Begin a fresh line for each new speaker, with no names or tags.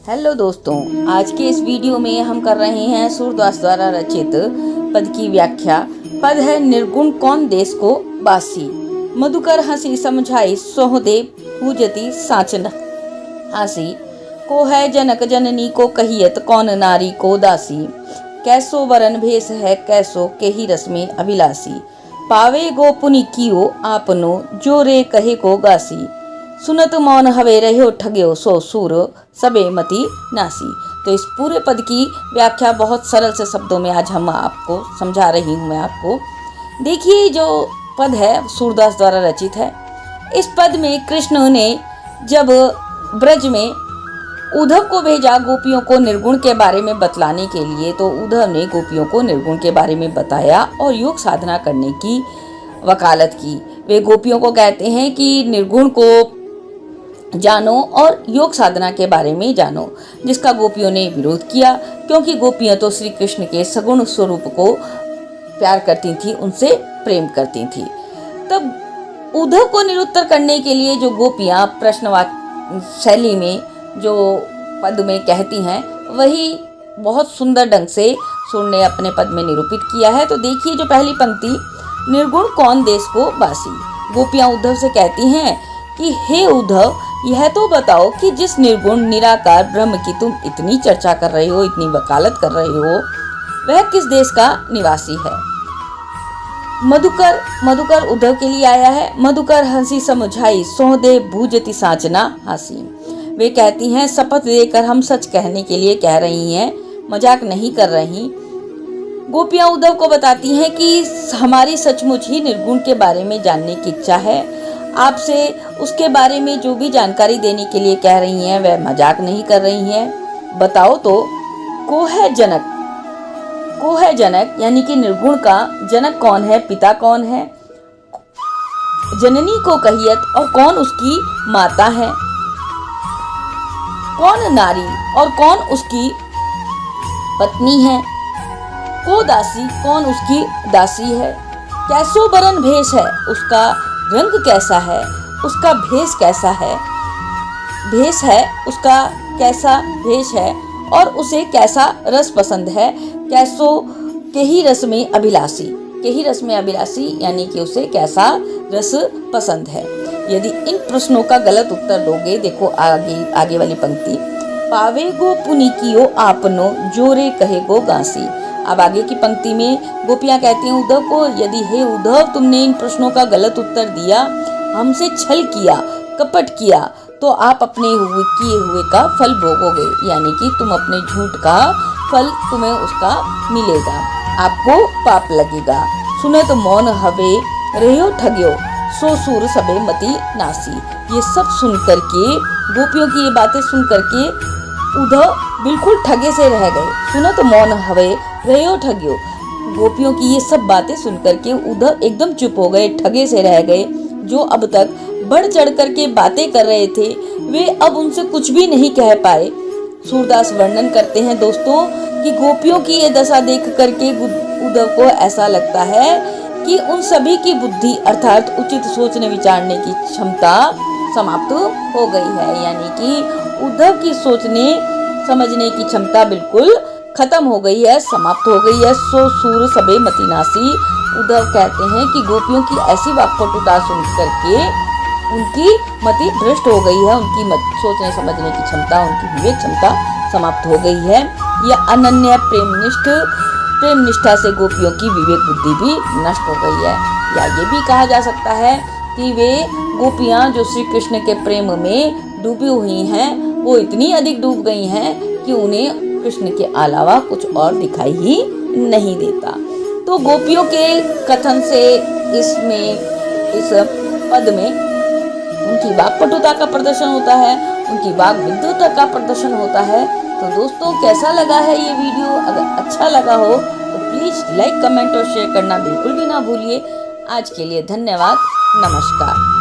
Hello दोस्तों, आज के इस वीडियो में हम कर रहे हैं सूरदास द्वारा रचित पद की व्याख्या। पद है निर्गुण कौन देश को बासी, मधुकर हंसी समझाई सोहदे पूजती साचन हासी। को है जनक जननी को कहियत कौन नारी को दासी, कैसो वरन भेष है कैसो के ही रस में अभिलाषी। पावे गो पुनि कियो आपनो जो रे कहे को गासी, सुनत मौन हवे रहो ठग्यो सो सूर सबे मति नासी। तो इस पूरे पद की व्याख्या बहुत सरल से शब्दों में आज हम आपको समझा रही हूँ। मैं आपको देखिए, जो पद है सूरदास द्वारा रचित है। इस पद में कृष्ण ने जब ब्रज में उद्धव को भेजा गोपियों को निर्गुण के बारे में बतलाने के लिए, तो उद्धव ने गोपियों को निर्गुण के बारे में बताया और योग साधना करने की वकालत की। वे गोपियों को कहते हैं कि निर्गुण को जानो और योग साधना के बारे में जानो, जिसका गोपियों ने विरोध किया, क्योंकि गोपियां तो श्री कृष्ण के सगुण स्वरूप को प्यार करती थी, उनसे प्रेम करती थी। तब उद्धव को निरुत्तर करने के लिए जो गोपियां प्रश्नवाद शैली में जो पद में कहती हैं, वही बहुत सुंदर ढंग से सुर ने अपने पद में निरूपित किया है। तो देखिए, जो पहली पंक्ति, निर्गुण कौन देश को बासी। गोपियां उद्धव से कहती हैं कि हे उद्धव, यह तो बताओ कि जिस निर्गुण निराकार ब्रह्म की तुम इतनी चर्चा कर रहे हो, इतनी वकालत कर रहे हो, वह किस देश का निवासी है। मधुकर उद्धव के लिए आया है। मधुकर हंसी समझाई सोहदे भूजति साचना हासी। वे कहती हैं, शपथ देकर हम सच कहने के लिए कह रही हैं, मजाक नहीं कर रही। गोपियां उद्धव को बताती हैं कि हमारी सचमुच ही निर्गुण के बारे में जानने की इच्छा है। आपसे उसके बारे में जो भी जानकारी देने के लिए कह रही हैं, वह मजाक नहीं कर रही हैं। बताओ तो, को है जनक यानी कि निर्गुण का जनक कौन है, पिता कौन है, जननी को कहियत और कौन उसकी माता है, कौन नारी और कौन उसकी पत्नी है, को दासी कौन उसकी दासी है, कैसो बरन भेष है उसका रंग कैसा है, उसका भेष कैसा है, भेष है उसका कैसा भेष है और उसे कैसा रस पसंद है, कैसो के ही रस में अभिलाषी, के ही रस में अभिलाषी यानी कि उसे कैसा रस पसंद है। यदि इन प्रश्नों का गलत उत्तर दोगे, देखो आगे वाली पंक्ति, पावे गो पुनि कियो आपनो जोरे कहे गो गासी। अब आगे की पंक्ति में गोपियां कहती हैं उद्धव को, यदि हे उद्धव, तुमने इन प्रश्नों का गलत उत्तर दिया, हमसे छल किया, कपट किया, तो आप अपने किए हुए का फल भोगोगे, यानी कि तुम अपने झूठ का फल तुम्हें उसका मिलेगा, आपको पाप लगेगा। सुनत मौन हवे रहो ठग्यो सो सूर सबे मति नासी। ये सब सुन करके, गोपियों की ये बातें सुन करके उद्धव बिल्कुल ठगे से रह गए। सुनत मौन हवे रहो ठग्यो, गोपियों की ये सब बातें सुन करके उद्धव एकदम चुप हो गए, ठगे से रह गए। जो अब तक बढ़ चढ़ करके बातें कर रहे थे, वे अब उनसे कुछ भी नहीं कह पाए। सूरदास वर्णन करते हैं दोस्तों कि गोपियों की ये दशा देख करके उद्धव को ऐसा लगता है कि उन सभी की बुद्धि अर्थात उचित सोचने विचारने की क्षमता समाप्त हो गई है, यानी कि उद्धव की सोचने समझने की क्षमता बिल्कुल खत्म हो गई है, समाप्त हो गई है। सो सूर सबे मति नासी। उद्धव कहते हैं कि गोपियों की ऐसी वाक्पटुता सुन करके उनकी मति भ्रष्ट हो गई है, उनकी सोचने समझने की क्षमता, उनकी विवेक क्षमता समाप्त हो गई है। यह अनन्य प्रेम निष्ठा से गोपियों की विवेक बुद्धि भी नष्ट हो गई है। या ये भी कहा जा सकता है कि वे गोपियां जो श्री कृष्ण के प्रेम में डूबी हुई हैं, वो इतनी अधिक डूब गई हैं कि उन्हें कृष्ण के अलावा कुछ और दिखाई ही नहीं देता। तो गोपियों के कथन से इस पद में उनकी वाक्पटुता का प्रदर्शन होता है, उनकी वाक विद्वता का प्रदर्शन होता है। तो दोस्तों, कैसा लगा है ये वीडियो? अगर अच्छा लगा हो तो प्लीज लाइक, कमेंट और शेयर करना बिल्कुल भी ना भूलिए। आज के लिए धन्यवाद, नमस्कार।